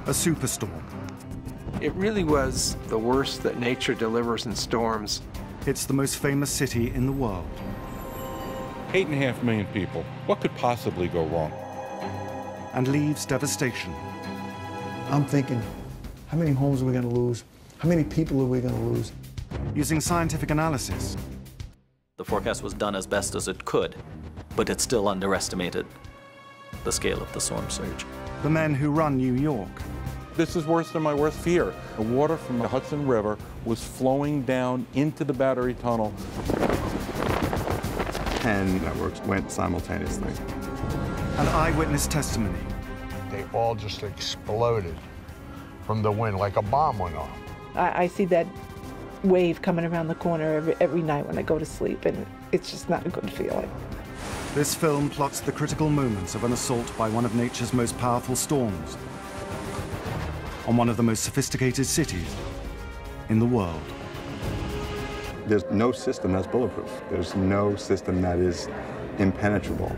a superstorm. It really was the worst that nature delivers in storms. It's the most famous city in the world. 8.5 million people. What could possibly go wrong? And leaves devastation. I'm thinking, how many homes are we going to lose? How many people are we going to lose? Using scientific analysis. The forecast was done as best as it could, but it still underestimated the scale of the storm surge. The men who run New York. This is worse than my worst fear. The water from the Hudson River was flowing down into the Battery Tunnel. 10 networks went simultaneously. And eyewitness testimony. They all just exploded from the wind, like a bomb went off. I see that wave coming around the corner every night when I go to sleep, and it's just not a good feeling. This film plots the critical moments of an assault by one of nature's most powerful storms on one of the most sophisticated cities in the world. There's no system that's bulletproof. There's no system that is impenetrable.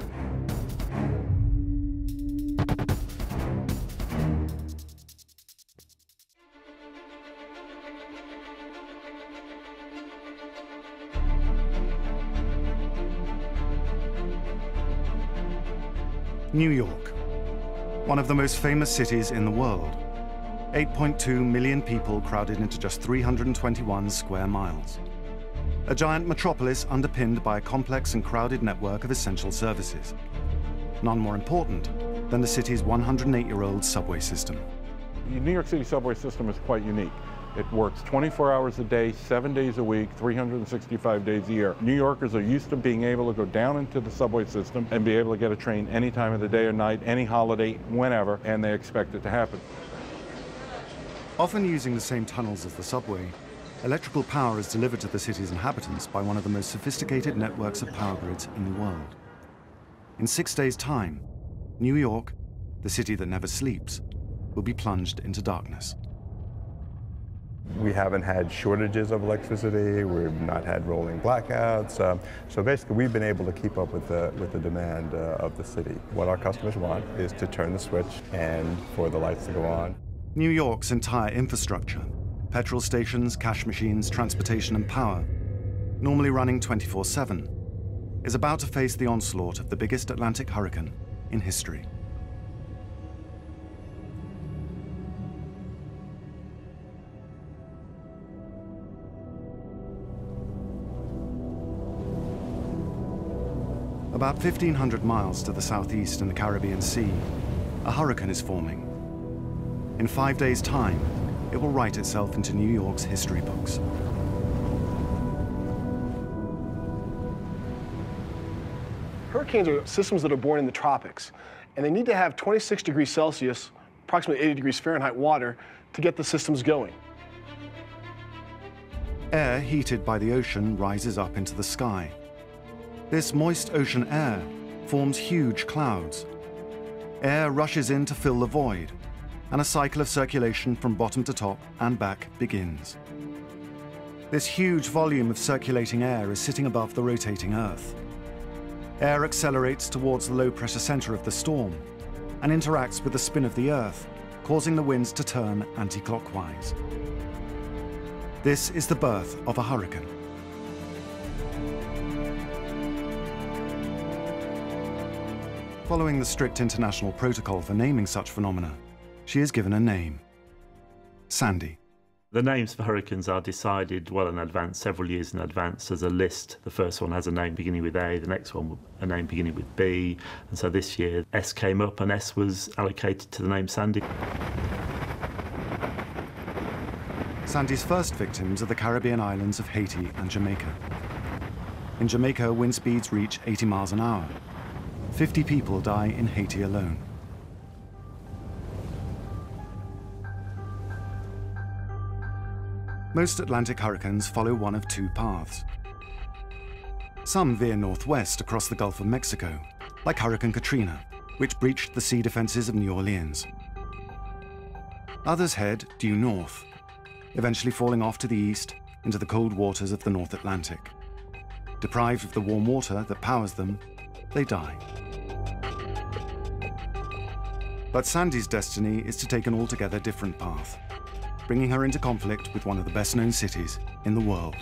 New York, one of the most famous cities in the world. 8.2 million people crowded into just 321 square miles. A giant metropolis underpinned by a complex and crowded network of essential services. None more important than the city's 108-year-old subway system. The New York City subway system is quite unique. It works 24 hours a day, 7 days a week, 365 days a year. New Yorkers are used to being able to go down into the subway system and be able to get a train any time of the day or night, any holiday, whenever, and they expect it to happen. Often using the same tunnels as the subway, electrical power is delivered to the city's inhabitants by one of the most sophisticated networks of power grids in the world. In 6 days' time, New York, the city that never sleeps, will be plunged into darkness. We haven't had shortages of electricity. We've not had rolling blackouts. So basically, we've been able to keep up with the demand of the city. What our customers want is to turn the switch and for the lights to go on. New York's entire infrastructure, petrol stations, cash machines, transportation and power, normally running 24/7, is about to face the onslaught of the biggest Atlantic hurricane in history. About 1,500 miles to the southeast in the Caribbean Sea, a hurricane is forming. In 5 days' time, it will write itself into New York's history books. Hurricanes are systems that are born in the tropics, and they need to have 26 degrees Celsius, approximately 80 degrees Fahrenheit water, to get the systems going. Air heated by the ocean rises up into the sky. This moist ocean air forms huge clouds. Air rushes in to fill the void, and a cycle of circulation from bottom to top and back begins. This huge volume of circulating air is sitting above the rotating Earth. Air accelerates towards the low-pressure center of the storm and interacts with the spin of the Earth, causing the winds to turn anti-clockwise. This is the birth of a hurricane. Following the strict international protocol for naming such phenomena, she is given a name: Sandy. The names for hurricanes are decided well in advance, several years in advance. There's a list. The first one has a name beginning with A, the next one a name beginning with B. And so this year, S came up and S was allocated to the name Sandy. Sandy's first victims are the Caribbean islands of Haiti and Jamaica. In Jamaica, wind speeds reach 80 miles an hour. 50 people die in Haiti alone. Most Atlantic hurricanes follow one of two paths. Some veer northwest across the Gulf of Mexico, like Hurricane Katrina, which breached the sea defenses of New Orleans. Others head due north, eventually falling off to the east into the cold waters of the North Atlantic. Deprived of the warm water that powers them, they die. But Sandy's destiny is to take an altogether different path, bringing her into conflict with one of the best-known cities in the world.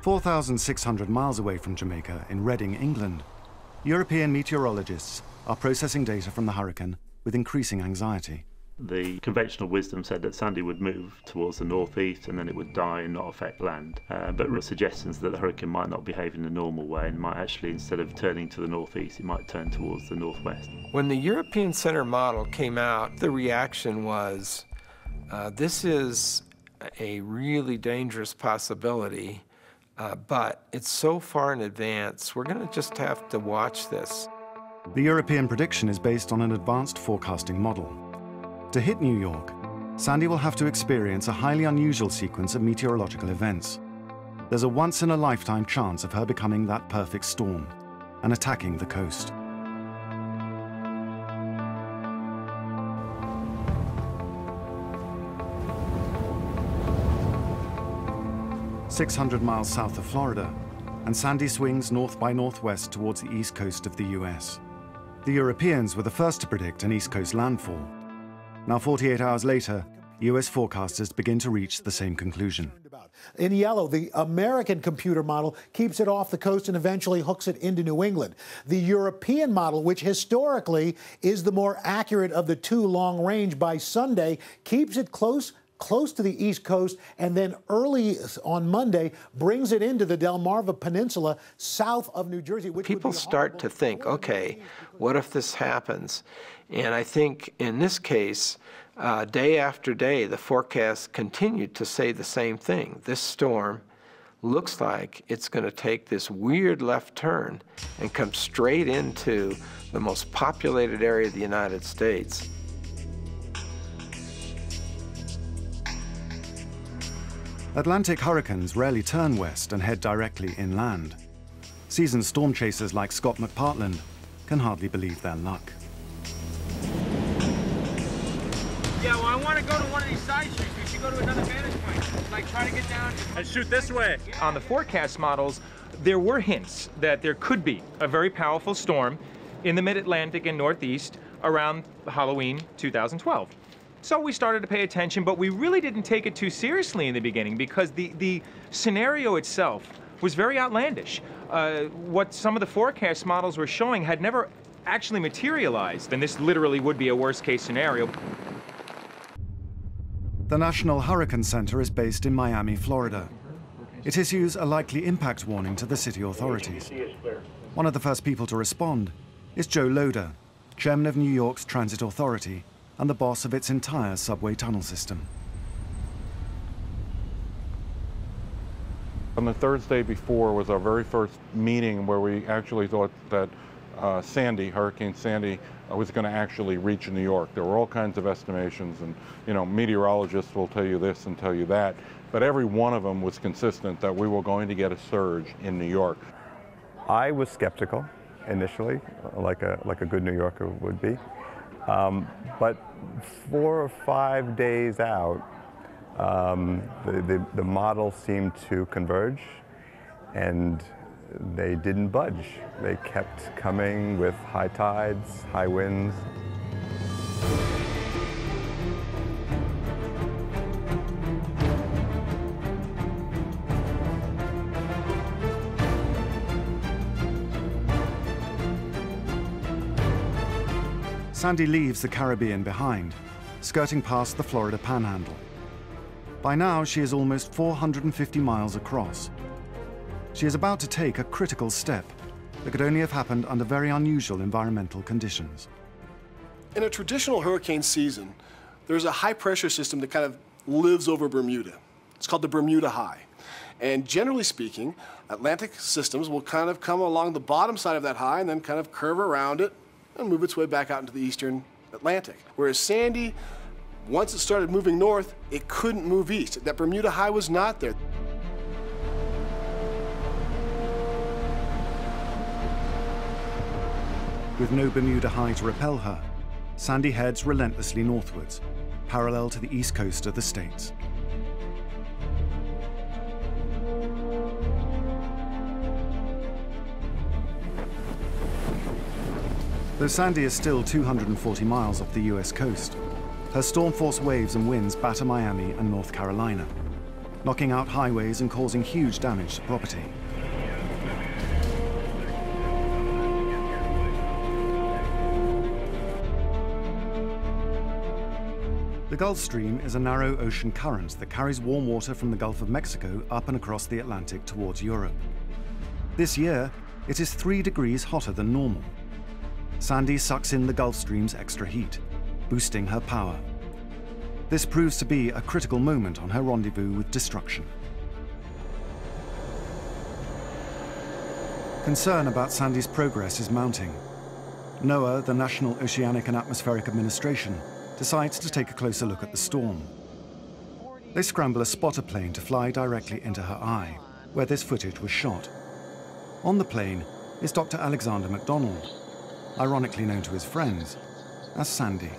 4,600 miles away from Jamaica, in Reading, England, European meteorologists are processing data from the hurricane with increasing anxiety. The conventional wisdom said that Sandy would move towards the northeast and then it would die and not affect land. But there were suggestions that the hurricane might not behave in the normal way and might actually, instead of turning to the northeast, it might turn towards the northwest. When the European Center model came out, the reaction was, this is a really dangerous possibility, but it's so far in advance, we're going to just have to watch this. The European prediction is based on an advanced forecasting model. To hit New York, Sandy will have to experience a highly unusual sequence of meteorological events. There's a once-in-a-lifetime chance of her becoming that perfect storm and attacking the coast. "600 miles south of Florida, and Sandy swings north by northwest towards the east coast of the US. The Europeans were the first to predict an east coast landfall. Now, 48 hours later, US forecasters begin to reach the same conclusion. In yellow, the American computer model keeps it off the coast and eventually hooks it into New England. The European model, which historically is the more accurate of the two long range, by Sunday keeps it close to the East Coast, and then early on Monday brings it into the Delmarva Peninsula south of New Jersey. Which people start to think, okay, what if this happens? And I think in this case, day after day, the forecasts continued to say the same thing. This storm looks like it's going to take this weird left turn and come straight into the most populated area of the United States. Atlantic hurricanes rarely turn west and head directly inland. Seasoned storm chasers like Scott McPartland can hardly believe their luck. Yeah, well, I want to go to one of these side streets. We should go to another vantage point. Like, try to get down and shoot this way. On the forecast models, there were hints that there could be a very powerful storm in the mid-Atlantic and Northeast around Halloween 2012. So we started to pay attention, but we really didn't take it too seriously in the beginning because the scenario itself was very outlandish. What some of the forecast models were showing had never actually materialized, and this literally would be a worst-case scenario. The National Hurricane Center is based in Miami, Florida. It issues a likely impact warning to the city authorities. One of the first people to respond is Joe Loader, chairman of New York's Transit Authority and the boss of its entire subway tunnel system. On the Thursday before was our very first meeting where we actually thought that Hurricane Sandy, was going to actually reach New York. There were all kinds of estimations, and meteorologists will tell you this and tell you that, but every one of them was consistent that we were going to get a surge in New York. I was skeptical initially, like a good New Yorker would be, but 4 or 5 days out, the model seemed to converge, and they didn't budge. They kept coming with high tides, high winds. Sandy leaves the Caribbean behind, skirting past the Florida Panhandle. By now, she is almost 450 miles across. She is about to take a critical step that could only have happened under very unusual environmental conditions. In a traditional hurricane season, there's a high-pressure system that kind of lives over Bermuda. It's called the Bermuda High. And generally speaking, Atlantic systems will kind of come along the bottom side of that high and then kind of curve around it and move its way back out into the eastern Atlantic. Whereas Sandy, once it started moving north, it couldn't move east. That Bermuda High was not there. With no Bermuda High to repel her, Sandy heads relentlessly northwards, parallel to the east coast of the States. Though Sandy is still 240 miles off the US coast, her storm-force waves and winds batter Miami and North Carolina, knocking out highways and causing huge damage to property. The Gulf Stream is a narrow ocean current that carries warm water from the Gulf of Mexico up and across the Atlantic towards Europe. This year, it is 3 degrees hotter than normal. Sandy sucks in the Gulf Stream's extra heat, boosting her power. This proves to be a critical moment on her rendezvous with destruction. Concern about Sandy's progress is mounting. NOAA, the National Oceanic and Atmospheric Administration, decides to take a closer look at the storm. They scramble a spotter plane to fly directly into her eye, where this footage was shot. On the plane is Dr. Alexander McDonald, ironically known to his friends as Sandy.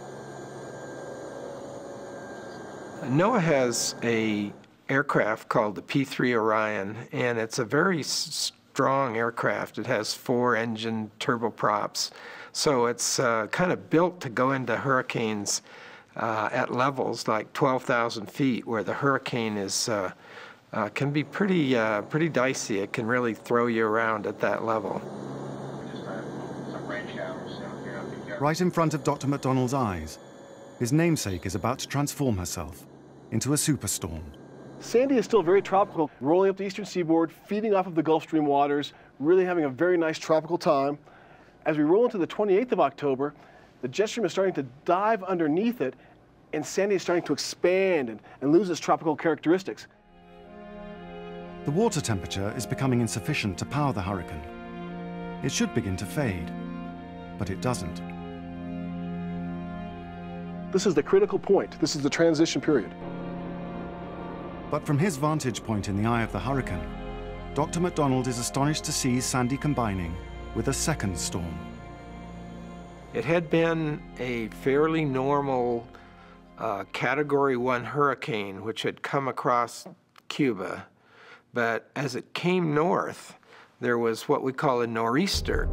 NOAA has an aircraft called the P-3 Orion, and it's a very strong aircraft. It has 4-engine turboprops, so it's kind of built to go into hurricanes at levels like 12,000 feet, where the hurricane is can be pretty dicey. It can really throw you around at that level. Right in front of Dr. McDonald's eyes, his namesake is about to transform herself into a superstorm. Sandy is still very tropical, rolling up the eastern seaboard, feeding off of the Gulf Stream waters, really having a very nice tropical time. As we roll into the 28th of October, the jet stream is starting to dive underneath it, and Sandy is starting to expand and lose its tropical characteristics. The water temperature is becoming insufficient to power the hurricane. It should begin to fade, but it doesn't. This is the critical point. This is the transition period. But from his vantage point in the eye of the hurricane, Dr. McDonald is astonished to see Sandy combining with a second storm. It had been a fairly normal Category 1 hurricane which had come across Cuba, but as it came north, there was what we call a nor'easter.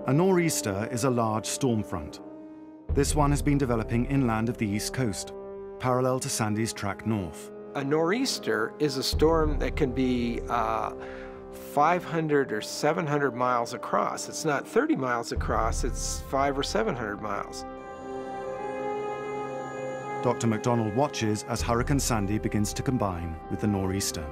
A nor'easter is a large storm front. This one has been developing inland of the East Coast, parallel to Sandy's track north. A nor'easter is a storm that can be 500 or 700 miles across. It's not 30 miles across, it's 500 or 700 miles. Dr. McDonald watches as Hurricane Sandy begins to combine with the nor'easter.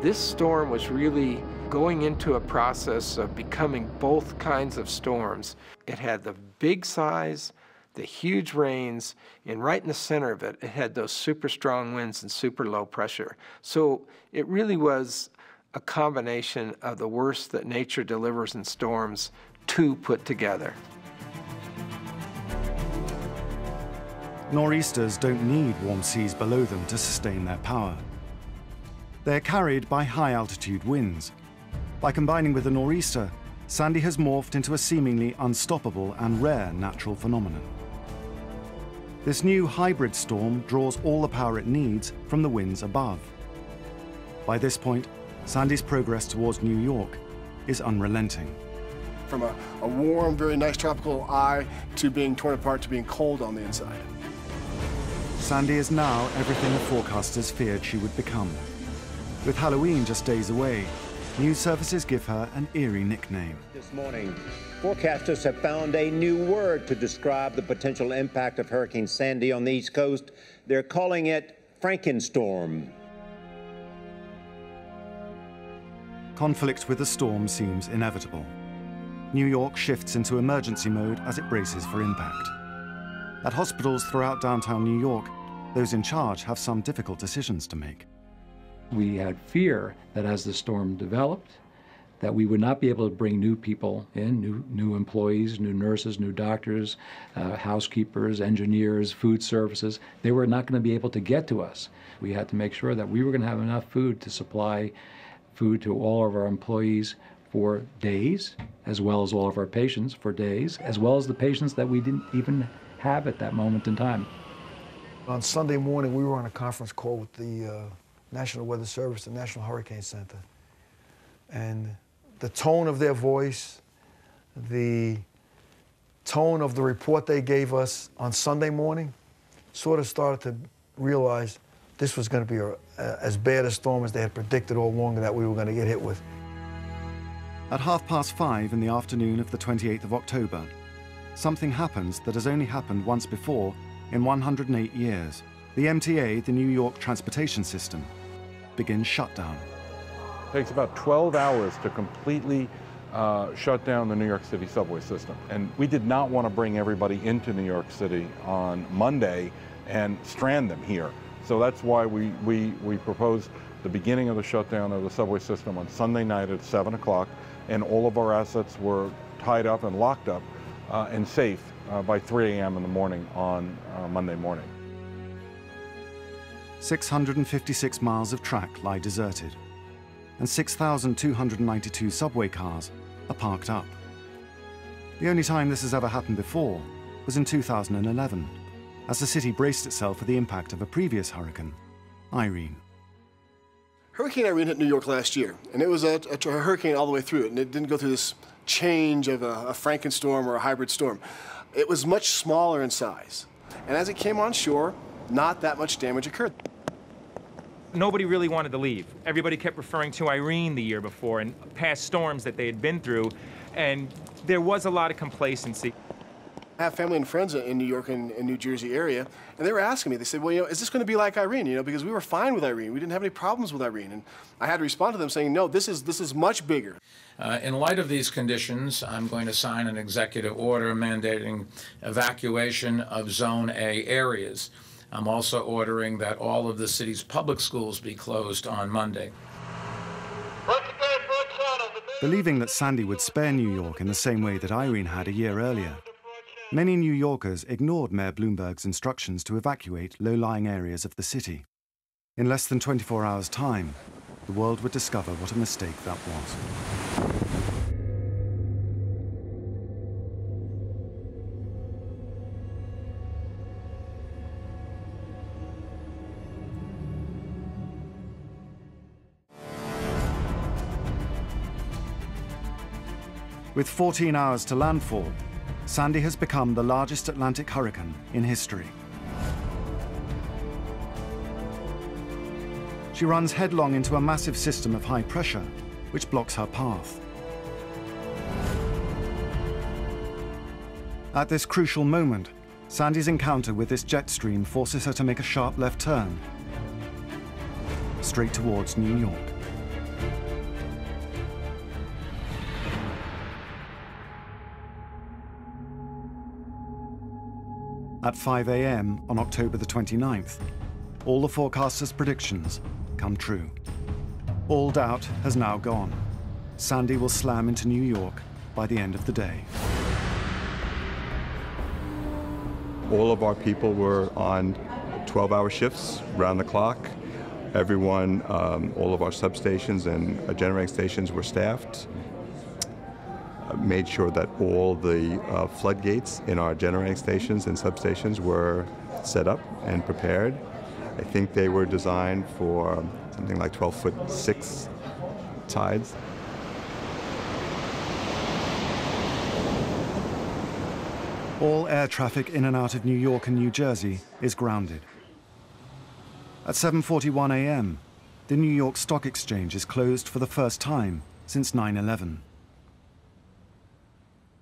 This storm was really going into a process of becoming both kinds of storms. It had the big size, the huge rains, and right in the center of it, it had those super strong winds and super low pressure. So it really was a combination of the worst that nature delivers in storms, two put together. Nor'easters don't need warm seas below them to sustain their power. They're carried by high-altitude winds. By combining with the nor'easter, Sandy has morphed into a seemingly unstoppable and rare natural phenomenon. This new hybrid storm draws all the power it needs from the winds above. By this point, Sandy's progress towards New York is unrelenting. From a warm, very nice tropical eye to being torn apart to being cold on the inside. Sandy is now everything the forecasters feared she would become. With Halloween just days away, news services give her an eerie nickname. This morning, forecasters have found a new word to describe the potential impact of Hurricane Sandy on the East Coast. They're calling it Frankenstorm. Conflict with the storm seems inevitable. New York shifts into emergency mode as it braces for impact. At hospitals throughout downtown New York, those in charge have some difficult decisions to make. We had fear that as the storm developed, that we would not be able to bring new people in, new employees, new nurses, new doctors, housekeepers, engineers, food services. They were not going to be able to get to us. We had to make sure that we were going to have enough food to supply food to all of our employees for days, as well as all of our patients for days, as well as the patients that we didn't even have at that moment in time. On Sunday morning, we were on a conference call with the National Weather Service, the National Hurricane Center. And the tone of their voice, the tone of the report they gave us on Sunday morning, sort of started to realize this was going to be as bad a storm as they had predicted all along that we were going to get hit with. At 5:30 in the afternoon of the 28th of October, something happens that has only happened once before in 108 years. The MTA, the New York transportation system, begins shutdown. It takes about 12 hours to completely shut down the New York City subway system. And we did not want to bring everybody into New York City on Monday and strand them here. So that's why we proposed the beginning of the shutdown of the subway system on Sunday night at 7 o'clock, and all of our assets were tied up and locked up and safe by 3 a.m. in the morning on Monday morning. 656 miles of track lie deserted, and 6,292 subway cars are parked up. The only time this has ever happened before was in 2011, as the city braced itself for the impact of a previous hurricane, Irene. Hurricane Irene hit New York last year, and it was a hurricane all the way through it, and it didn't go through this change of a Frankenstorm or a hybrid storm. It was much smaller in size, and as it came on shore, not that much damage occurred. Nobody really wanted to leave. Everybody kept referring to Irene the year before and past storms that they had been through, and there was a lot of complacency. I have family and friends in New York and New Jersey area, and they were asking me, they said, well, you know, is this going to be like Irene? You know, because we were fine with Irene. We didn't have any problems with Irene. And I had to respond to them saying, no, this is much bigger. In light of these conditions, I'm going to sign an executive order mandating evacuation of Zone A areas. I'm also ordering that all of the city's public schools be closed on Monday. Believing that Sandy would spare New York in the same way that Irene had a year earlier, many New Yorkers ignored Mayor Bloomberg's instructions to evacuate low-lying areas of the city. In less than 24 hours' time, the world would discover what a mistake that was. With 14 hours to landfall, Sandy has become the largest Atlantic hurricane in history. She runs headlong into a massive system of high pressure, which blocks her path. At this crucial moment, Sandy's encounter with this jet stream forces her to make a sharp left turn, straight towards New York. At 5 a.m. on October the 29th, all the forecasters' predictions come true. All doubt has now gone. Sandy will slam into New York by the end of the day. All of our people were on 12-hour shifts, round the clock. Everyone, all of our substations and generating stations were staffed. Made sure that all the floodgates in our generating stations and substations were set up and prepared. I think they were designed for something like 12'6" tides. All air traffic in and out of New York and New Jersey is grounded. At 7:41 a.m., the New York Stock Exchange is closed for the first time since 9/11.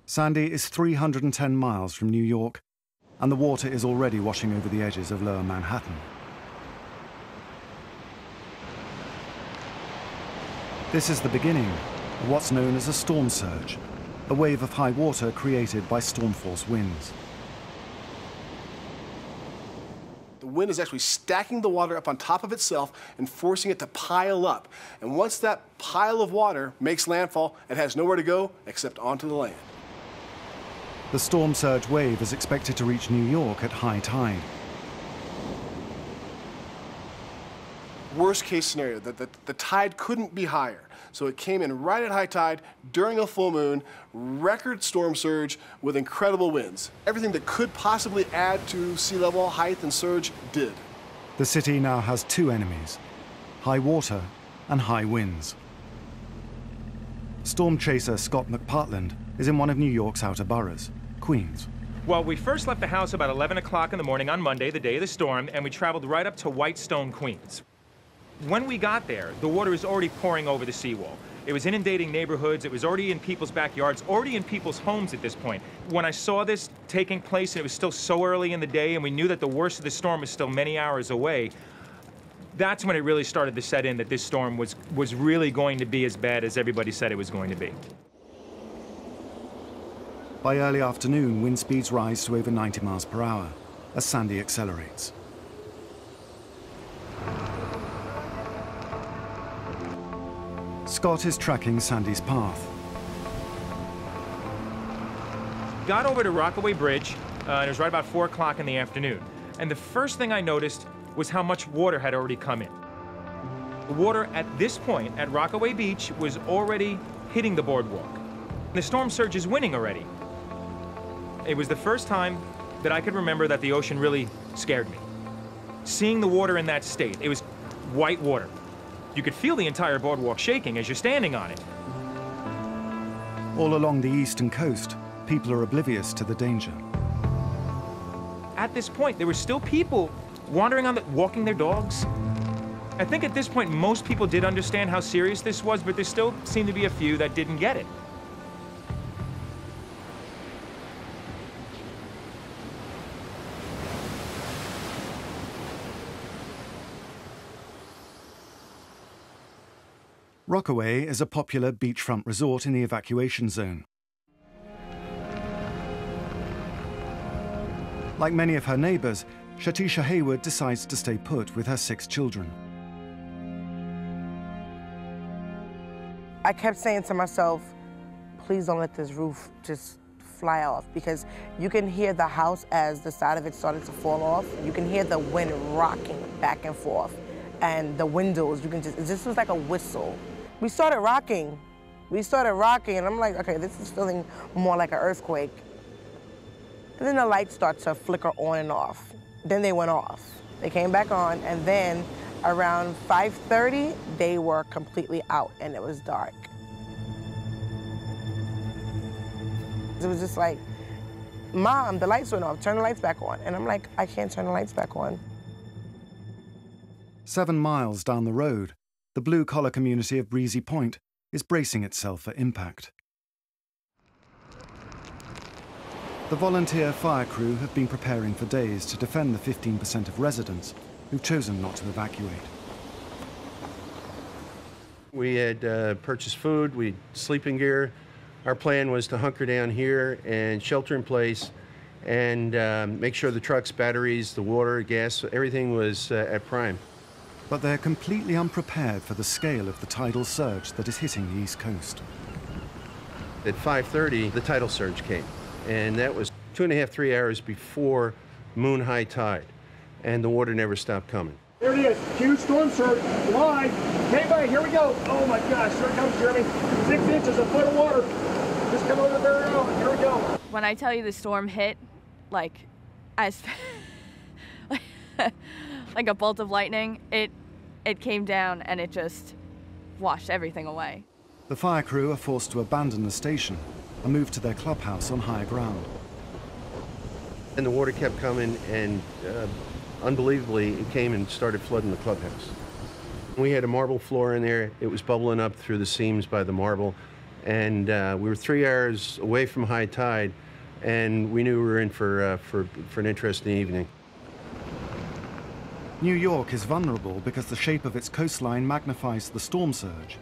Sandy is 310 miles from New York, and the water is already washing over the edges of lower Manhattan. This is the beginning of what's known as a storm surge, a wave of high water created by storm force winds. The wind is actually stacking the water up on top of itself and forcing it to pile up. And once that pile of water makes landfall, it has nowhere to go except onto the land. The storm surge wave is expected to reach New York at high tide. Worst case scenario, the tide couldn't be higher. So it came in right at high tide during a full moon, record storm surge with incredible winds. Everything that could possibly add to sea level height and surge did. The city now has two enemies, high water and high winds. Storm chaser Scott McPartland is in one of New York's outer boroughs, Queens. Well, we first left the house about 11 o'clock in the morning on Monday, the day of the storm, and we traveled right up to Whitestone, Queens. When we got there, the water was already pouring over the seawall. It was inundating neighborhoods, it was already in people's backyards, already in people's homes at this point. When I saw this taking place, and it was still so early in the day, and we knew that the worst of the storm was still many hours away, that's when it really started to set in that this storm was really going to be as bad as everybody said it was going to be. By early afternoon, wind speeds rise to over 90 miles per hour as Sandy accelerates. Scott is tracking Sandy's path. Got over to Rockaway Bridge, and it was right about 4 o'clock in the afternoon. And the first thing I noticed was how much water had already come in. The water at this point at Rockaway Beach was already hitting the boardwalk. The storm surge is winning already. It was the first time that I could remember that the ocean really scared me. Seeing the water in that state, it was white water. You could feel the entire boardwalk shaking as you're standing on it. All along the eastern coast, people are oblivious to the danger. At this point, there were still people wandering walking their dogs. I think at this point, most people did understand how serious this was, but there still seemed to be a few that didn't get it. Rockaway is a popular beachfront resort in the evacuation zone. Like many of her neighbors, Shatisha Hayward decides to stay put with her 6 children. I kept saying to myself, please don't let this roof just fly off, because you can hear the house as the side of it started to fall off. You can hear the wind rocking back and forth, and the windows, it just was like a whistle. We started rocking, and I'm like, okay, this is feeling more like an earthquake. And then the lights start to flicker on and off. Then they went off. They came back on, and then around 5:30, they were completely out, and it was dark. It was just like, Mom, the lights went off, turn the lights back on. And I'm like, I can't turn the lights back on. 7 miles down the road, the blue-collar community of Breezy Point is bracing itself for impact. The volunteer fire crew have been preparing for days to defend the 15% of residents who've chosen not to evacuate. We had purchased food, we had sleeping gear. Our plan was to hunker down here and shelter in place and make sure the trucks, batteries, the water, gas, everything was at prime. But they're completely unprepared for the scale of the tidal surge that is hitting the East Coast. At 5:30, the tidal surge came, and that was 2.5, 3 hours before moon high tide, and the water never stopped coming. There it is, huge storm surge, live. Hey, buddy, here we go. Oh my gosh, here it comes, Jeremy. 6 inches, a foot of water. Just come over the barrier, here we go. When I tell you the storm hit, like a bolt of lightning, it came down and it just washed everything away. The fire crew are forced to abandon the station and move to their clubhouse on higher ground. And the water kept coming, and unbelievably, it came and started flooding the clubhouse. We had a marble floor in there. It was bubbling up through the seams by the marble, and we were 3 hours away from high tide, and we knew we were in for an interesting evening. New York is vulnerable because the shape of its coastline magnifies the storm surge.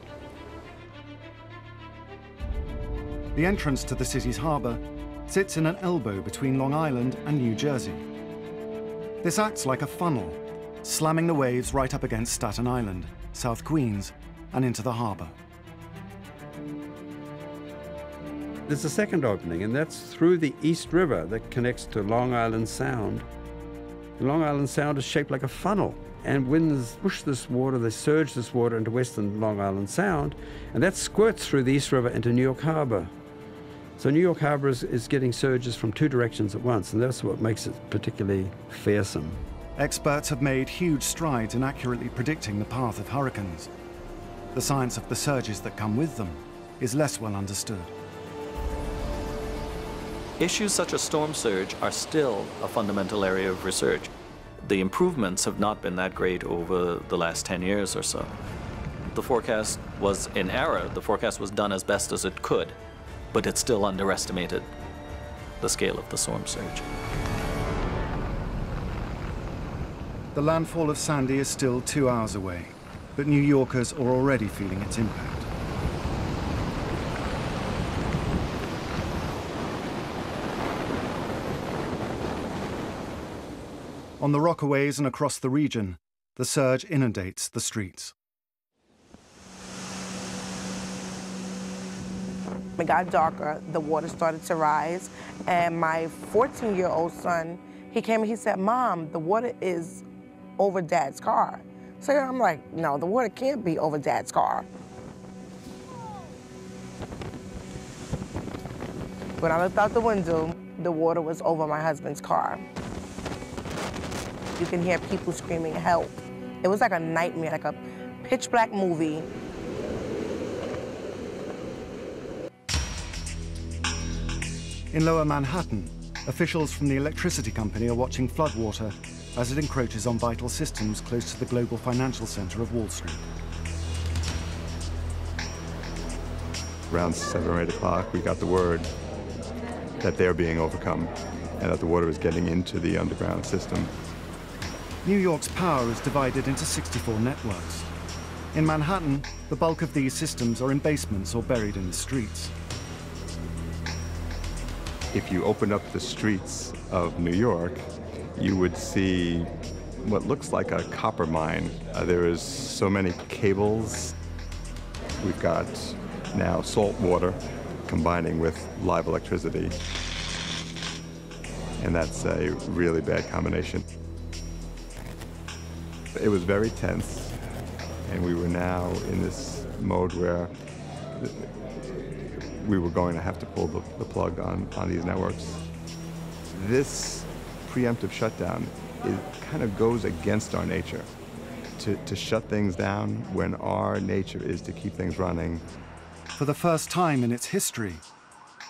The entrance to the city's harbor sits in an elbow between Long Island and New Jersey. This acts like a funnel, slamming the waves right up against Staten Island, South Queens, and into the harbor. There's a second opening, and that's through the East River that connects to Long Island Sound. Long Island Sound is shaped like a funnel, and winds push this water, they surge this water into western Long Island Sound, and that squirts through the East River into New York Harbor. So New York Harbor is getting surges from 2 directions at once, and that's what makes it particularly fearsome. Experts have made huge strides in accurately predicting the path of hurricanes. The science of the surges that come with them is less well understood. Issues such as storm surge are still a fundamental area of research. The improvements have not been that great over the last 10 years or so. The forecast was in error. The forecast was done as best as it could, but it still underestimated the scale of the storm surge. The landfall of Sandy is still 2 hours away, but New Yorkers are already feeling its impact. On the Rockaways and across the region, the surge inundates the streets. It got darker, the water started to rise, and my 14-year-old son, he came and he said, "Mom, the water is over Dad's car." So I'm like, no, the water can't be over Dad's car. When I looked out the window, the water was over my husband's car. You can hear people screaming, "Help." It was like a nightmare, like a pitch black movie. In Lower Manhattan, officials from the electricity company are watching floodwater as it encroaches on vital systems close to the global financial center of Wall Street. Around 7 or 8 o'clock, we got the word that they're being overcome and that the water is getting into the underground system. New York's power is divided into 64 networks. In Manhattan, the bulk of these systems are in basements or buried in the streets. If you open up the streets of New York, you would see what looks like a copper mine. There is so many cables. We've got now salt water combining with live electricity. And that's a really bad combination. It was very tense, and we were now in this mode where we were going to have to pull the plug on these networks. This preemptive shutdown, it kind of goes against our nature to shut things down when our nature is to keep things running. For the first time in its history,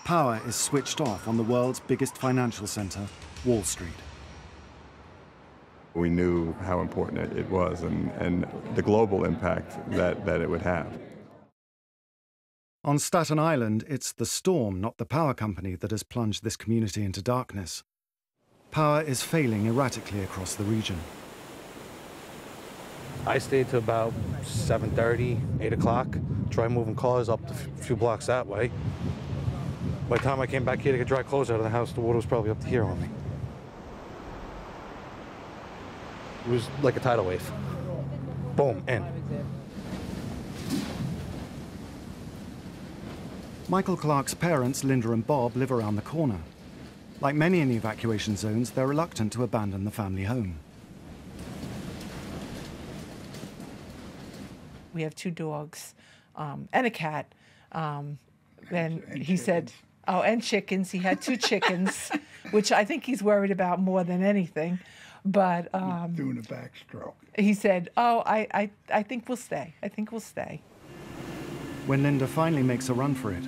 power is switched off on the world's biggest financial center, Wall Street. We knew how important it was and the global impact that it would have. On Staten Island, it's the storm, not the power company, that has plunged this community into darkness. Power is failing erratically across the region. I stayed till about 7:30, 8 o'clock, tried moving cars up a few blocks that way. By the time I came back here to get dry clothes out of the house, the water was probably up to here on me. It was like a tidal wave. Boom, in. Michael Clark's parents, Linda and Bob, live around the corner. Like many in the evacuation zones, they're reluctant to abandon the family home. We have 2 dogs and a cat. And he said, oh, and chickens. He had 2 chickens, which I think he's worried about more than anything. But doing a backstroke. He said, oh, I think we'll stay. I think we'll stay. When Linda finally makes a run for it,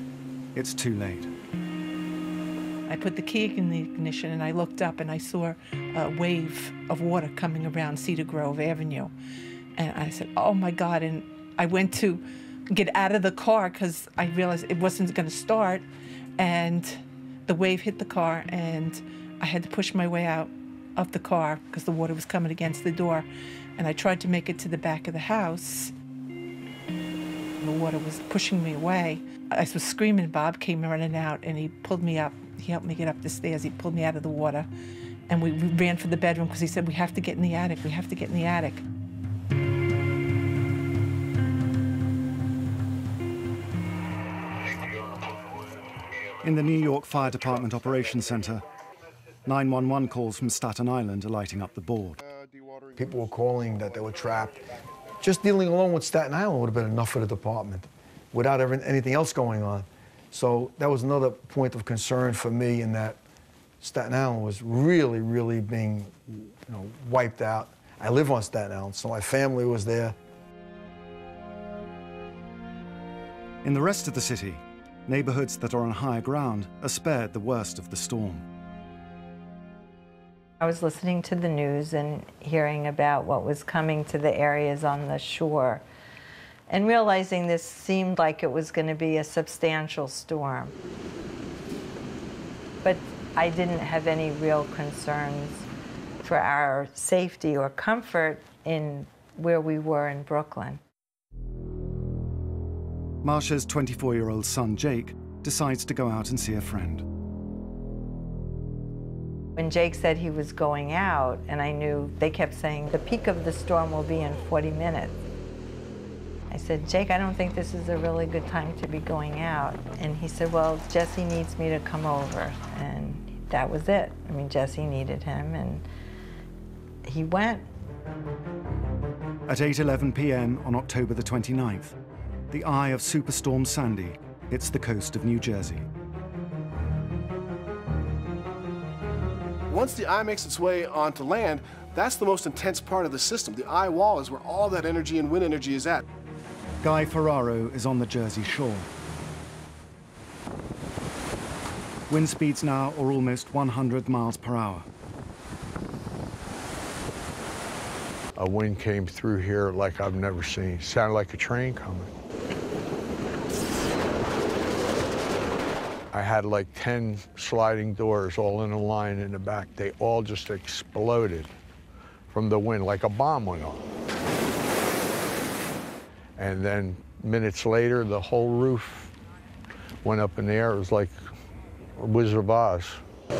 it's too late. I put the key in the ignition and I looked up and I saw a wave of water coming around Cedar Grove Avenue. And I said, oh my God. And I went to get out of the car because I realized it wasn't going to start. And the wave hit the car and I had to push my way out of the car because the water was coming against the door. And I tried to make it to the back of the house. The water was pushing me away. I was screaming. Bob came running out and he pulled me up. He helped me get up the stairs. He pulled me out of the water. And we ran for the bedroom because he said, we have to get in the attic. We have to get in the attic. In the New York Fire Department Operations Center, 911 calls from Staten Island are lighting up the board. People were calling that they were trapped. Just dealing alone with Staten Island would have been enough for the department without anything else going on. So that was another point of concern for me, in that Staten Island was really, really being, wiped out. I live on Staten Island, so my family was there. In the rest of the city, neighborhoods that are on higher ground are spared the worst of the storm. I was listening to the news and hearing about what was coming to the areas on the shore and realizing this seemed like it was going to be a substantial storm. But I didn't have any real concerns for our safety or comfort in where we were in Brooklyn. Marsha's 24-year-old son, Jake, decides to go out and see a friend. When Jake said he was going out, and I knew they kept saying the peak of the storm will be in 40 minutes. I said, Jake, I don't think this is a really good time to be going out. And he said, well, Jesse needs me to come over. And that was it. I mean, Jesse needed him, and he went. At 8:11 p.m. on October the 29th, the eye of Superstorm Sandy hits the coast of New Jersey. Once the eye makes its way onto land, that's the most intense part of the system. The eye wall is where all that energy and wind energy is at. Guy Ferraro is on the Jersey shore. Wind speeds now are almost 100 miles per hour. A wind came through here like I've never seen. Sounded like a train coming. I had like 10 sliding doors all in a line in the back. They all just exploded from the wind, like a bomb went off. And then minutes later, the whole roof went up in the air. It was like a Wizard of Oz. There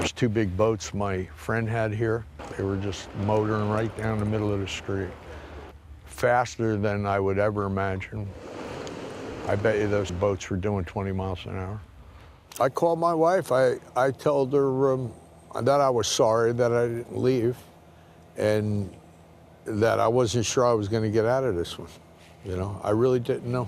was 2 big boats my friend had here. They were just motoring right down the middle of the street. Faster than I would ever imagine. I bet you those boats were doing 20 miles an hour. I called my wife. I told her that I was sorry that I didn't leave and that I wasn't sure I was going to get out of this one. You know, I really didn't know.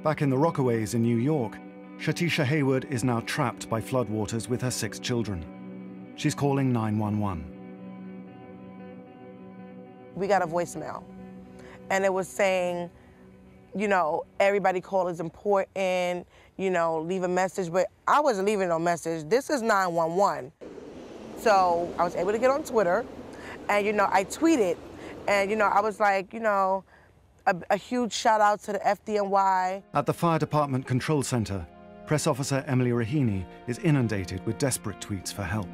Back in the Rockaways in New York, Shatisha Hayward is now trapped by floodwaters with her 6 children. She's calling 911. We got a voicemail, and it was saying, you know, everybody call is important, you know, leave a message, but I wasn't leaving no message. This is 911. So I was able to get on Twitter, and, you know, I tweeted, and, you know, I was like, you know, a huge shout out to the FDNY. At the Fire Department Control Center, Press Officer Emily Raheny is inundated with desperate tweets for help.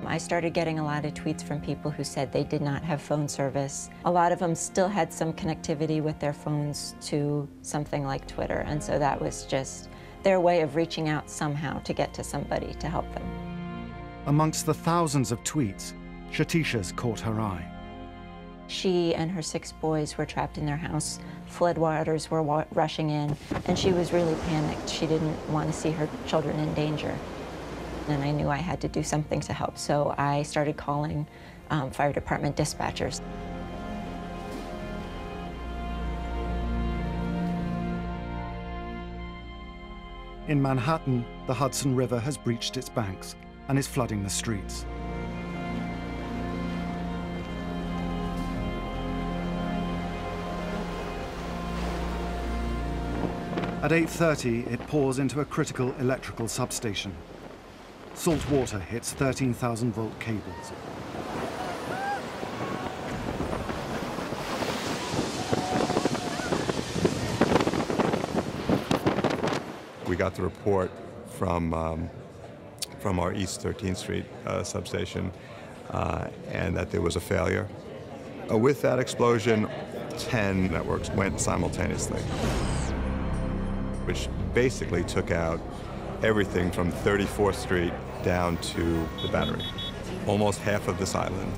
I started getting a lot of tweets from people who said they did not have phone service. A lot of them still had some connectivity with their phones to something like Twitter, and so that was just their way of reaching out somehow to get to somebody to help them. Amongst the thousands of tweets, Shatisha's caught her eye. She and her 6 boys were trapped in their house. Floodwaters were rushing in, and she was really panicked. She didn't want to see her children in danger. And I knew I had to do something to help, so I started calling fire department dispatchers. In Manhattan, the Hudson River has breached its banks and is flooding the streets. At 8:30, it pours into a critical electrical substation. Salt water hits 13,000-volt cables. We got the report from our East 13th Street substation and that there was a failure. With that explosion, 10 networks went simultaneously, which basically took out everything from 34th Street down to the Battery, almost half of this island.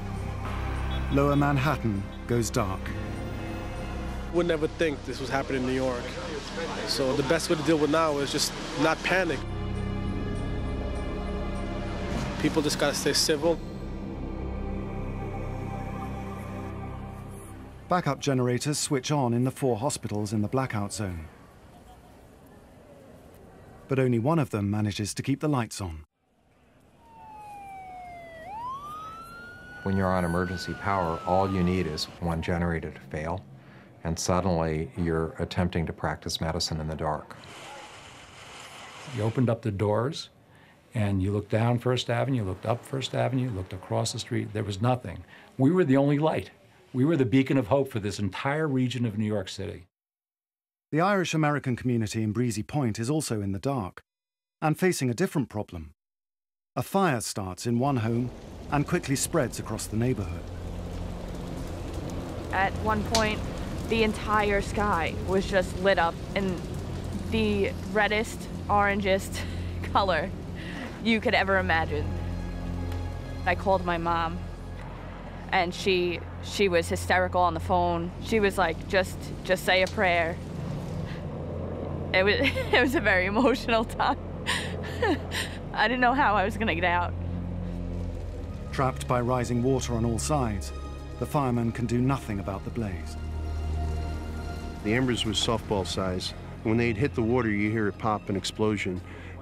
Lower Manhattan goes dark. Would never think this was happening in New York. So the best way to deal with now is just not panic. People just gotta stay civil. Backup generators switch on in the 4 hospitals in the blackout zone. But only one of them manages to keep the lights on. When you're on emergency power, all you need is one generator to fail, and suddenly you're attempting to practice medicine in the dark. You opened up the doors, and you looked down First Avenue, looked up First Avenue, looked across the street. There was nothing. We were the only light. We were the beacon of hope for this entire region of New York City. The Irish-American community in Breezy Point is also in the dark and facing a different problem. A fire starts in one home and quickly spreads across the neighborhood. At one point, the entire sky was just lit up in the reddest, orangest color you could ever imagine. I called my mom, and she was hysterical on the phone. She was like, just say a prayer. It was a very emotional time. I didn't know how I was gonna get out. Trapped by rising water on all sides, the firemen can do nothing about the blaze. The embers was softball size. When they'd hit the water, you hear it pop, an explosion.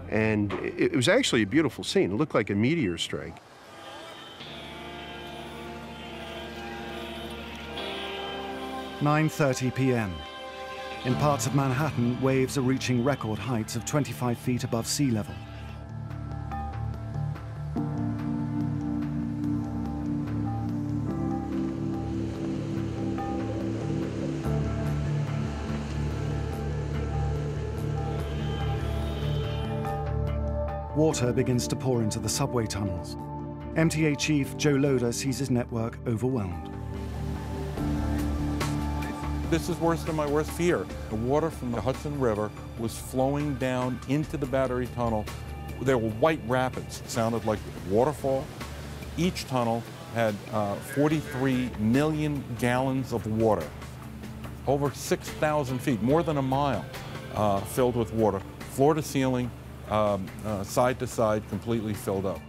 And it was actually a beautiful scene. It looked like a meteor strike. "9:30 p.m. In parts of Manhattan, waves are reaching record heights of 25 feet above sea level. Water begins to pour into the subway tunnels. MTA chief Joe Loader sees his network overwhelmed. This is worse than my worst fear. The water from the Hudson River was flowing down into the Battery Tunnel. There were white rapids. It sounded like a waterfall. Each tunnel had 43 million gallons of water. Over 6,000 feet, more than a mile, filled with water. Floor to ceiling, side to side, completely filled up.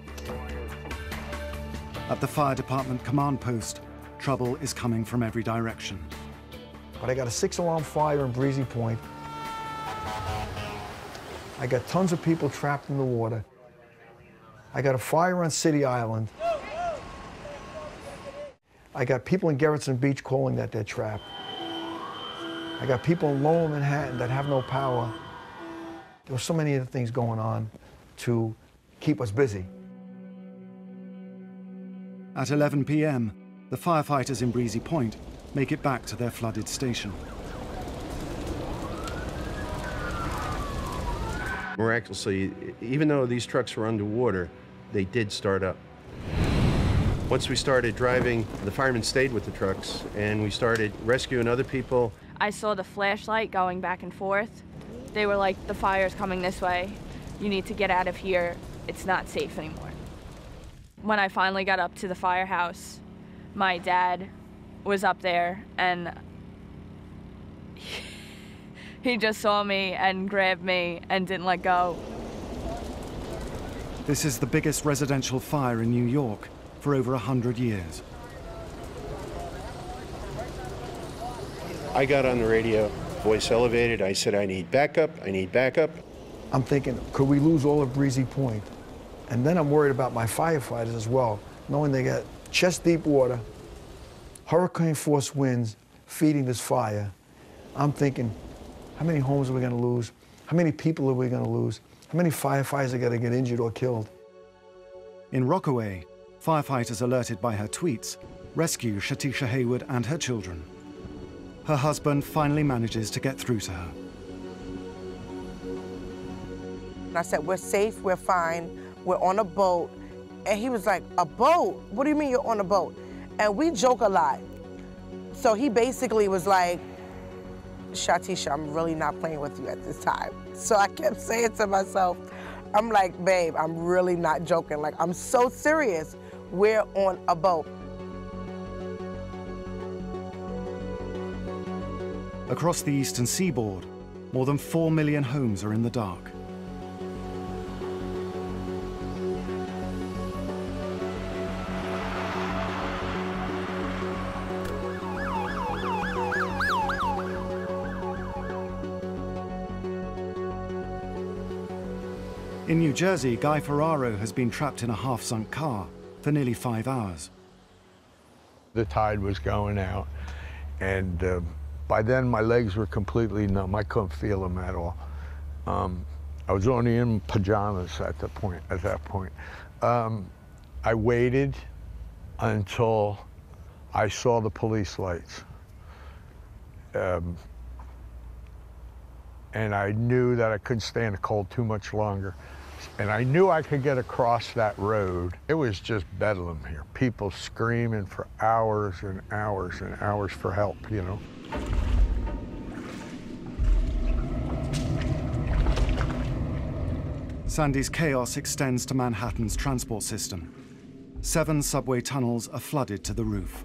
At the fire department command post, trouble is coming from every direction. But I got a 6-alarm fire in Breezy Point. I got tons of people trapped in the water. I got a fire on City Island. I got people in Gerritsen Beach calling that they're trapped. I got people in Lower Manhattan that have no power. There were so many other things going on to keep us busy. At 11 p.m., the firefighters in Breezy Point make it back to their flooded station. Miraculously, even though these trucks were underwater, they did start up. Once we started driving, the firemen stayed with the trucks, and we started rescuing other people. I saw the flashlight going back and forth. They were like, the fire's coming this way. You need to get out of here. It's not safe anymore. When I finally got up to the firehouse, my dad was up there, and he just saw me and grabbed me and didn't let go. This is the biggest residential fire in New York for over 100 years. I got on the radio, voice elevated. I said, I need backup, I need backup. I'm thinking, could we lose all of Breezy Point? And then I'm worried about my firefighters as well, knowing they got chest-deep water, hurricane-force winds feeding this fire. I'm thinking, how many homes are we going to lose? How many people are we going to lose? How many firefighters are going to get injured or killed? In Rockaway, firefighters alerted by her tweets rescue Shatisha Hayward and her children. Her husband finally manages to get through to her. And I said, we're safe, we're fine, we're on a boat. And he was like, a boat? What do you mean you're on a boat? And we joke a lot. So he basically was like, Shatisha, I'm really not playing with you at this time. So I kept saying to myself, I'm like, babe, I'm really not joking. Like, I'm so serious. We're on a boat. Across the eastern seaboard, more than 4 million homes are in the dark. In New Jersey, Guy Ferraro has been trapped in a half-sunk car for nearly 5 hours. The tide was going out, and by then my legs were completely numb. I couldn't feel them at all. I was only in pajamas at that point. I waited until I saw the police lights. And I knew that I couldn't stand the cold too much longer. And I knew I could get across that road. It was just bedlam here. People screaming for hours and hours and hours for help, you know. Sandy's chaos extends to Manhattan's transport system. 7 subway tunnels are flooded to the roof.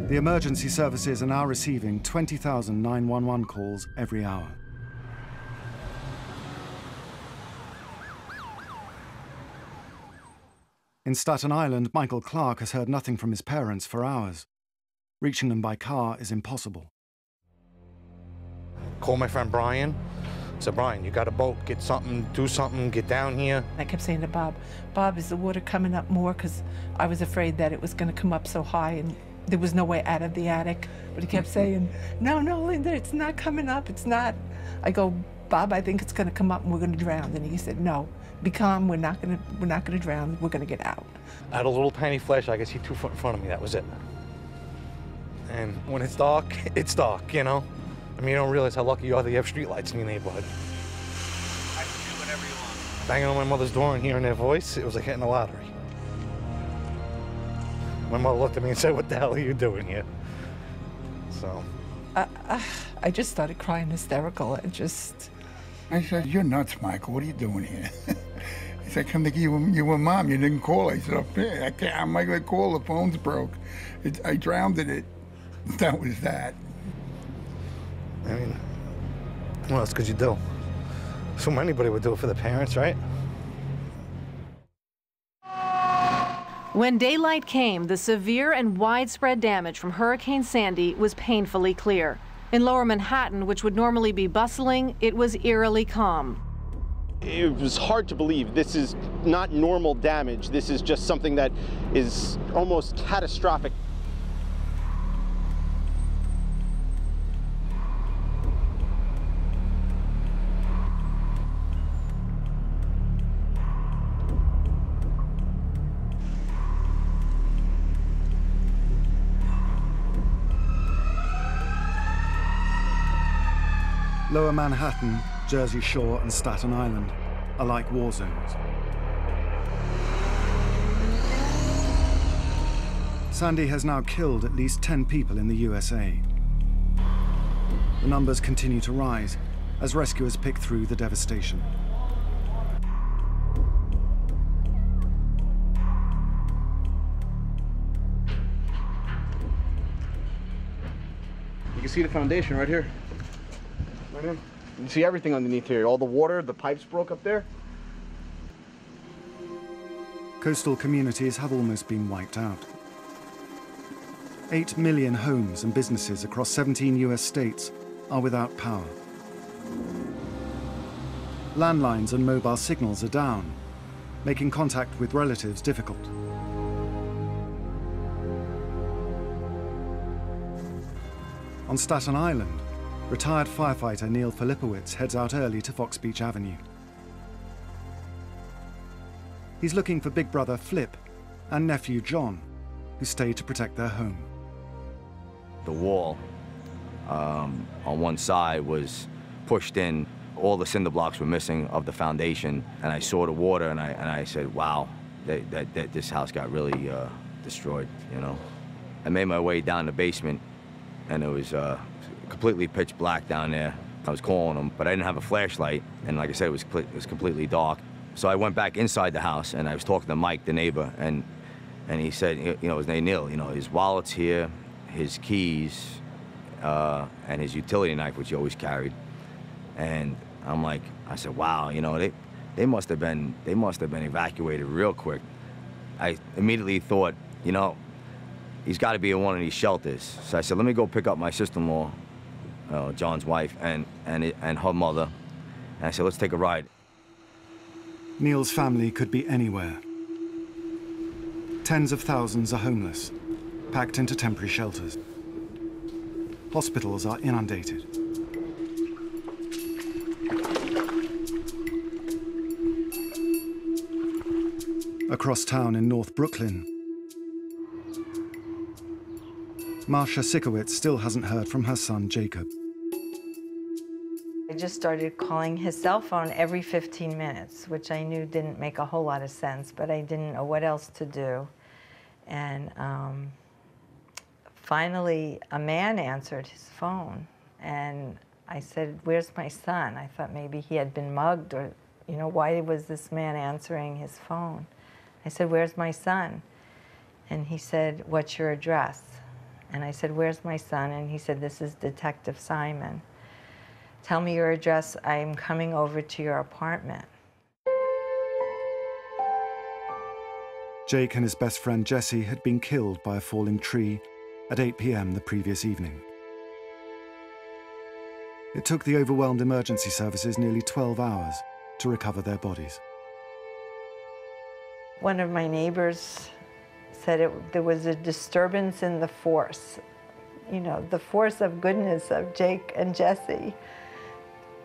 The emergency services are now receiving 20,000 911 calls every hour. In Staten Island, Michael Clark has heard nothing from his parents for hours. Reaching them by car is impossible. Call my friend Brian. I said, Brian, you got a boat, get something, do something, get down here. I kept saying to Bob, Bob, is the water coming up more? Because I was afraid that it was going to come up so high and there was no way out of the attic. But he kept saying, no, Linda, it's not coming up, it's not. I go, Bob, I think it's going to come up and we're going to drown. And he said, no, be calm, we're not going to drown, we're going to get out. I had a little tiny flash, I could see 2 foot in front of me, that was it. And when it's dark, you know? I mean, you don't realize how lucky you are that you have streetlights in your neighborhood. I can do whatever you want. Banging on my mother's door and hearing their voice, it was like hitting the lottery. My mother looked at me and said, what the hell are you doing here? So. I just started crying hysterical. I said, you're nuts, Michael. What are you doing here? He said, come to you were Mom. You didn't call. I said, I can't. I'm not going to call. The phone's broke. I drowned in it. That was that. I mean, what else could you do? So anybody would do it for the parents, right? When daylight came, the severe and widespread damage from Hurricane Sandy was painfully clear. In lower Manhattan, which would normally be bustling, it was eerily calm. It was hard to believe. This is not normal damage. This is just something that is almost catastrophic. Lower Manhattan, Jersey Shore, and Staten Island are like war zones. Sandy has now killed at least 10 people in the USA. The numbers continue to rise as rescuers pick through the devastation. You can see the foundation right here. Right in. You see everything underneath here. All the water, the pipes broke up there. Coastal communities have almost been wiped out. 8 million homes and businesses across 17 US states are without power. Landlines and mobile signals are down, making contact with relatives difficult. On Staten Island, retired firefighter Neil Filipowicz heads out early to Fox Beach Avenue. He's looking for big brother Flip and nephew John, who stayed to protect their home. The wall on one side was pushed in. All the cinder blocks were missing of the foundation, and I saw the water, and I said, wow, that this house got really destroyed, you know. I made my way down the basement, and it was completely pitch black down there. I was calling them, but I didn't have a flashlight, and like I said, it was completely dark. So I went back inside the house, and I was talking to Mike, the neighbor, and he said, you know, his name Neil, you know, his wallet's here, his keys, and his utility knife, which he always carried. And I'm like, I said, wow, you know, they must have been evacuated real quick. I immediately thought, you know, he's got to be in one of these shelters. So I said, let me go pick up my sister-in-law, John's wife, and her mother. And I said, let's take a ride. Neil's family could be anywhere. Tens of thousands are homeless, packed into temporary shelters. Hospitals are inundated. Across town in North Brooklyn, Marcia Sikowitz still hasn't heard from her son, Jacob. I just started calling his cell phone every 15 minutes, which I knew didn't make a whole lot of sense, but I didn't know what else to do. And finally, a man answered his phone, and I said, "Where's my son?" I thought maybe he had been mugged, or, you know, why was this man answering his phone? I said, "Where's my son?" And he said, "What's your address?" And I said, "Where's my son?" And he said, "This is Detective Simon. Tell me your address. I'm coming over to your apartment." Jake and his best friend Jesse had been killed by a falling tree at 8 p.m. the previous evening. It took the overwhelmed emergency services nearly 12 hours to recover their bodies. One of my neighbors said there was a disturbance in the force. You know, the force of goodness of Jake and Jesse.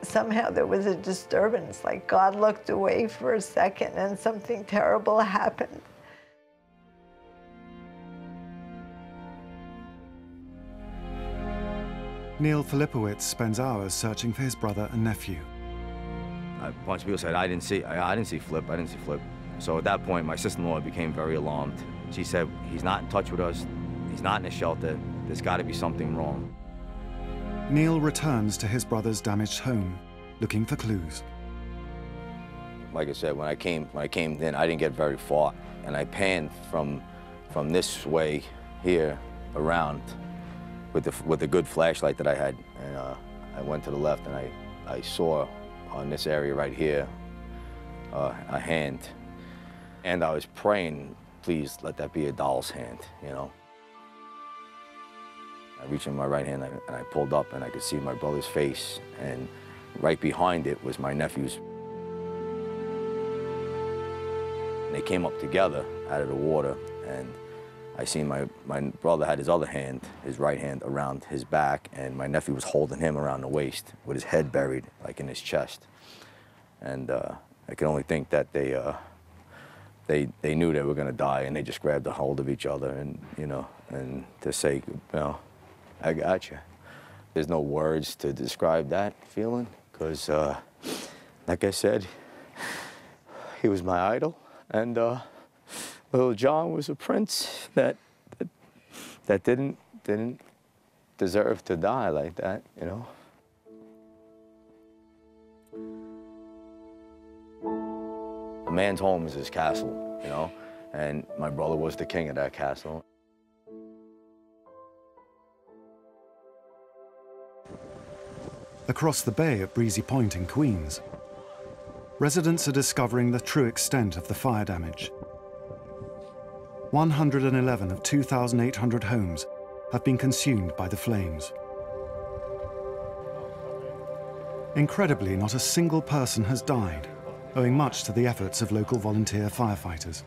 Somehow there was a disturbance, like God looked away for a second and something terrible happened. Neil Filipowicz spends hours searching for his brother and nephew. A bunch of people said, I didn't see Flip. So at that point, my sister-in-law became very alarmed. She said, he's not in touch with us. He's not in a shelter. There's got to be something wrong. Neil returns to his brother's damaged home, looking for clues. Like I said, when I came in, I didn't get very far, and I panned from this way here around with the good flashlight that I had, and I went to the left, and I saw on this area right here a hand, and I was praying, please let that be a doll's hand, you know. I reached in my right hand and I pulled up, and I could see my brother's face, and right behind it was my nephew's. And they came up together out of the water, and I seen my brother had his other hand, his right hand, around his back, and my nephew was holding him around the waist with his head buried, like in his chest. And I can only think that they knew they were going to die, and they just grabbed a hold of each other, and, you know, and to say, you know, I got you. There's no words to describe that feeling, because, like I said, he was my idol, and little John was a prince that didn't deserve to die like that, you know. A man's home is his castle, you know, and my brother was the king of that castle. Across the bay at Breezy Point in Queens, residents are discovering the true extent of the fire damage. 111 of 2,800 homes have been consumed by the flames. Incredibly, not a single person has died, owing much to the efforts of local volunteer firefighters.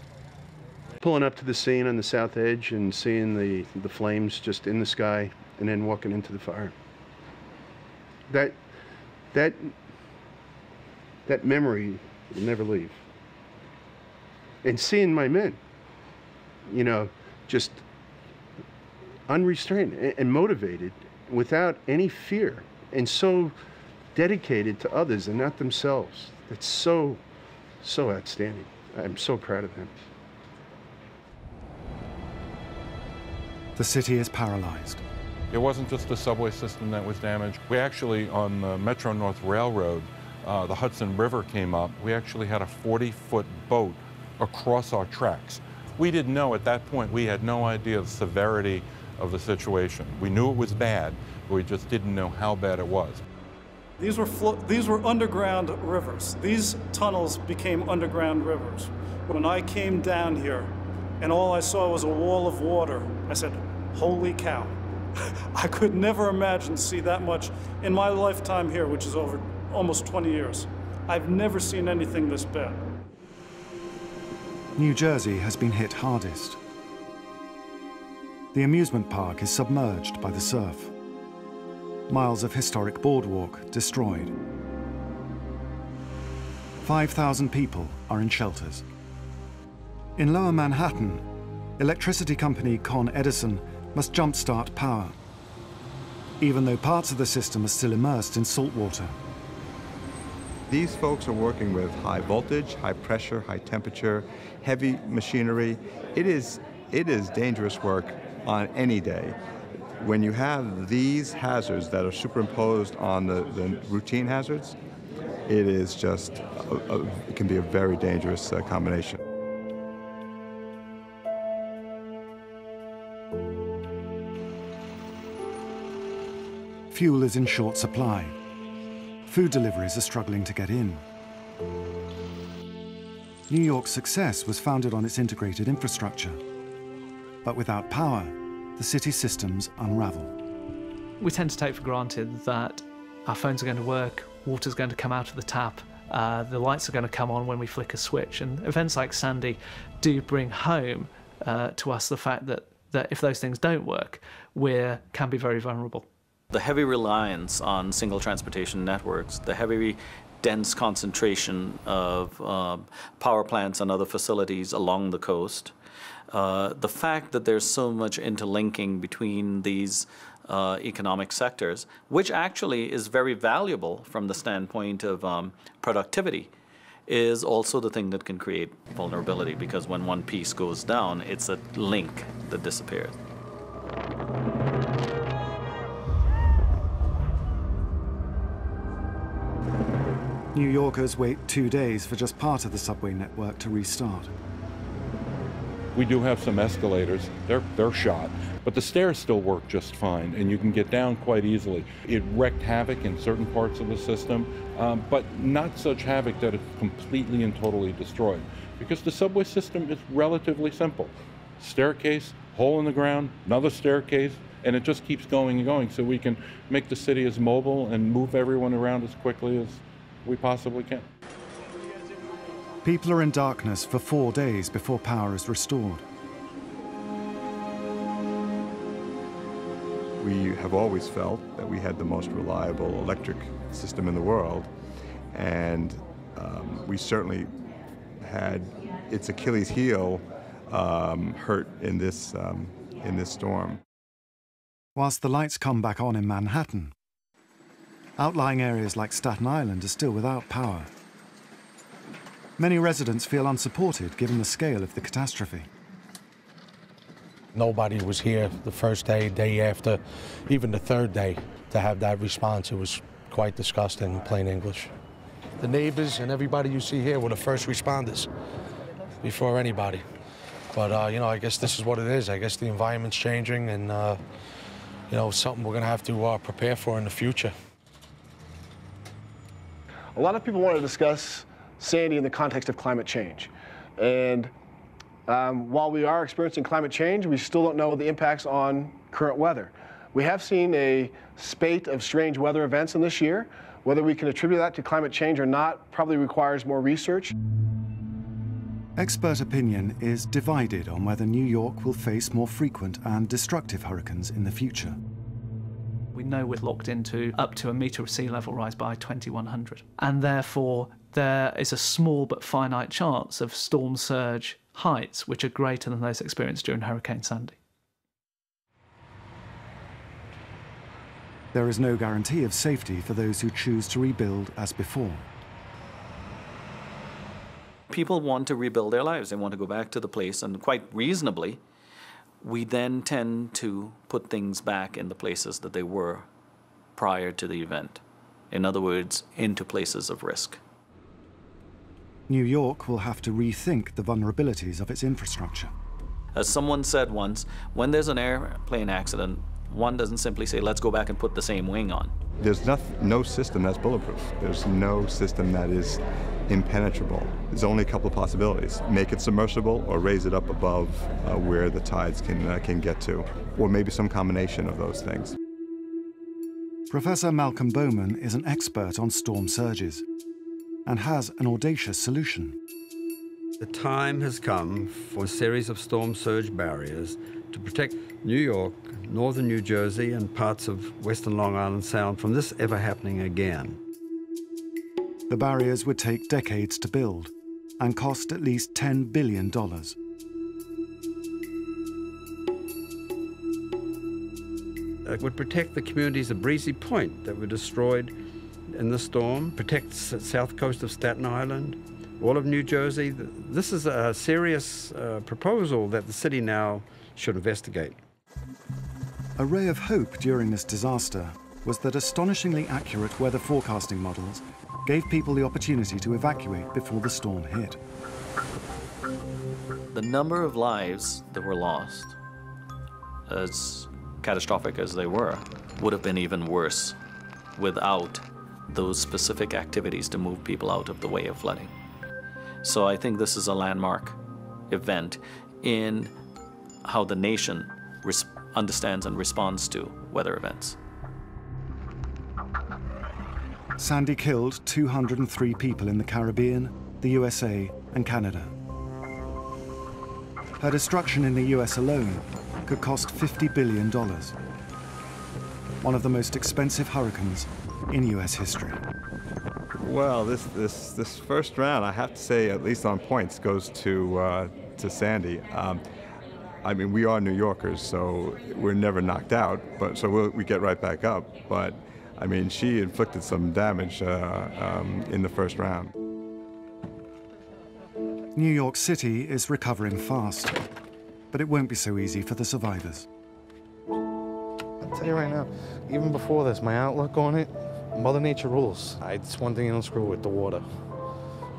Pulling up to the scene on the south edge and seeing the flames just in the sky, and then walking into the fire. That memory will never leave. And seeing my men, you know, just unrestrained and motivated without any fear, and so dedicated to others and not themselves. It's so outstanding. I'm so proud of them. The city is paralyzed. It wasn't just the subway system that was damaged. We actually, on the Metro North Railroad, the Hudson River came up. We actually had a 40-foot boat across our tracks. We didn't know at that point, we had no idea the severity of the situation. We knew it was bad, but we just didn't know how bad it was. These were underground rivers. These tunnels became underground rivers. When I came down here, and all I saw was a wall of water. I said, holy cow. I could never imagine to see that much in my lifetime here, which is over almost 20 years. I've never seen anything this bad. New Jersey has been hit hardest. The amusement park is submerged by the surf. Miles of historic boardwalk destroyed. 5,000 people are in shelters. In Lower Manhattan, electricity company Con Edison must jumpstart power, even though parts of the system are still immersed in salt water. These folks are working with high voltage, high pressure, high temperature, heavy machinery. It is dangerous work on any day. When you have these hazards that are superimposed on the routine hazards, it is just, it can be a very dangerous combination. Fuel is in short supply. Food deliveries are struggling to get in. New York's success was founded on its integrated infrastructure. But without power, the city's systems unravel. We tend to take for granted that our phones are going to work, water's going to come out of the tap, the lights are going to come on when we flick a switch. And events like Sandy do bring home to us the fact that if those things don't work, we can be very vulnerable. The heavy reliance on single transportation networks, the heavy dense concentration of power plants and other facilities along the coast, the fact that there's so much interlinking between these economic sectors, which actually is very valuable from the standpoint of productivity, is also the thing that can create vulnerability, because when one piece goes down, it's a link that disappears. New Yorkers wait 2 days for just part of the subway network to restart. We do have some escalators. They're shot, but the stairs still work just fine, and you can get down quite easily. It wreaked havoc in certain parts of the system, but not such havoc that it's completely and totally destroyed, because the subway system is relatively simple. Staircase, hole in the ground, another staircase, and it just keeps going and going, so we can make the city as mobile and move everyone around as quickly as we possibly can. People are in darkness for 4 days before power is restored. We have always felt that we had the most reliable electric system in the world, and we certainly had its Achilles heel hurt in this storm. Whilst the lights come back on in Manhattan, outlying areas like Staten Island are still without power. Many residents feel unsupported given the scale of the catastrophe. Nobody was here the first day, day after, even the third day to have that response. It was quite disgusting in plain English. The neighbors and everybody you see here were the first responders before anybody. But, you know, I guess this is what it is. I guess the environment's changing, and, you know, something we're going to have to prepare for in the future. A lot of people want to discuss Sandy in the context of climate change. And while we are experiencing climate change, we still don't know the impacts on current weather. We have seen a spate of strange weather events in this year. Whether we can attribute that to climate change or not probably requires more research. Expert opinion is divided on whether New York will face more frequent and destructive hurricanes in the future. We know we're locked into up to a metre of sea level rise by 2100, and therefore there is a small but finite chance of storm surge heights which are greater than those experienced during Hurricane Sandy. There is no guarantee of safety for those who choose to rebuild as before. People want to rebuild their lives. They want to go back to the place, and quite reasonably, we then tend to put things back in the places that they were prior to the event. In other words, into places of risk. New York will have to rethink the vulnerabilities of its infrastructure. As someone said once, when there's an airplane accident, one doesn't simply say, let's go back and put the same wing on. There's no system that's bulletproof. There's no system that is impenetrable. There's only a couple of possibilities. Make it submersible or raise it up above where the tides can get to, or maybe some combination of those things. Professor Malcolm Bowman is an expert on storm surges and has an audacious solution. The time has come for a series of storm surge barriers to protect New York, northern New Jersey, and parts of western Long Island Sound from this ever happening again. The barriers would take decades to build and cost at least $10 billion. It would protect the communities of Breezy Point that were destroyed in the storm, protect the south coast of Staten Island, all of New Jersey. This is a serious proposal that the city now should investigate. A ray of hope during this disaster was that astonishingly accurate weather forecasting models gave people the opportunity to evacuate before the storm hit. The number of lives that were lost, as catastrophic as they were, would have been even worse without those specific activities to move people out of the way of flooding. So I think this is a landmark event in how the nation understands and responds to weather events. Sandy killed 203 people in the Caribbean, the USA, and Canada. Her destruction in the US alone could cost $50 billion, one of the most expensive hurricanes in US history. Well, this first round, I have to say, at least on points, goes to Sandy. I mean, we are New Yorkers, so we're never knocked out, but so we get right back up. But I mean, she inflicted some damage in the first round. New York City is recovering fast, but it won't be so easy for the survivors. I'll tell you right now, even before this, my outlook on it, Mother Nature rules. It's one thing you don't screw with, the water.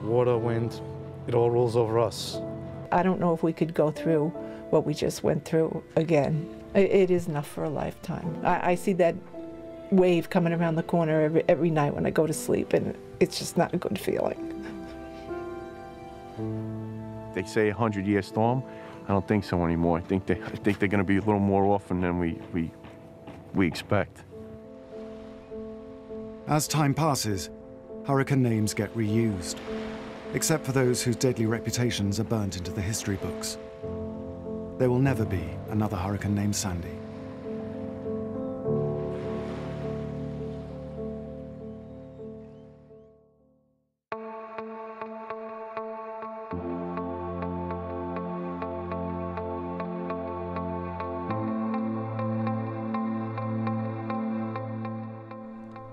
Water, wind, it all rules over us. I don't know if we could go through what we just went through again. It is enough for a lifetime. I see that wave coming around the corner every night when I go to sleep, and it's just not a good feeling. They say 100-year storm. I don't think so anymore. I think they're going to be a little more often than we expect. As time passes, hurricane names get reused, except for those whose deadly reputations are burnt into the history books. There will never be another hurricane named Sandy.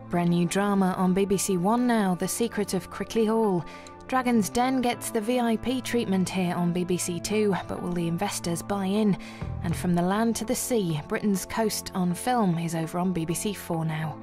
Brand new drama on BBC One now, The Secret of Crickley Hall. Dragon's Den gets the VIP treatment here on BBC Two, but will the investors buy in? And From the Land to the Sea, Britain's Coast on Film is over on BBC Four now.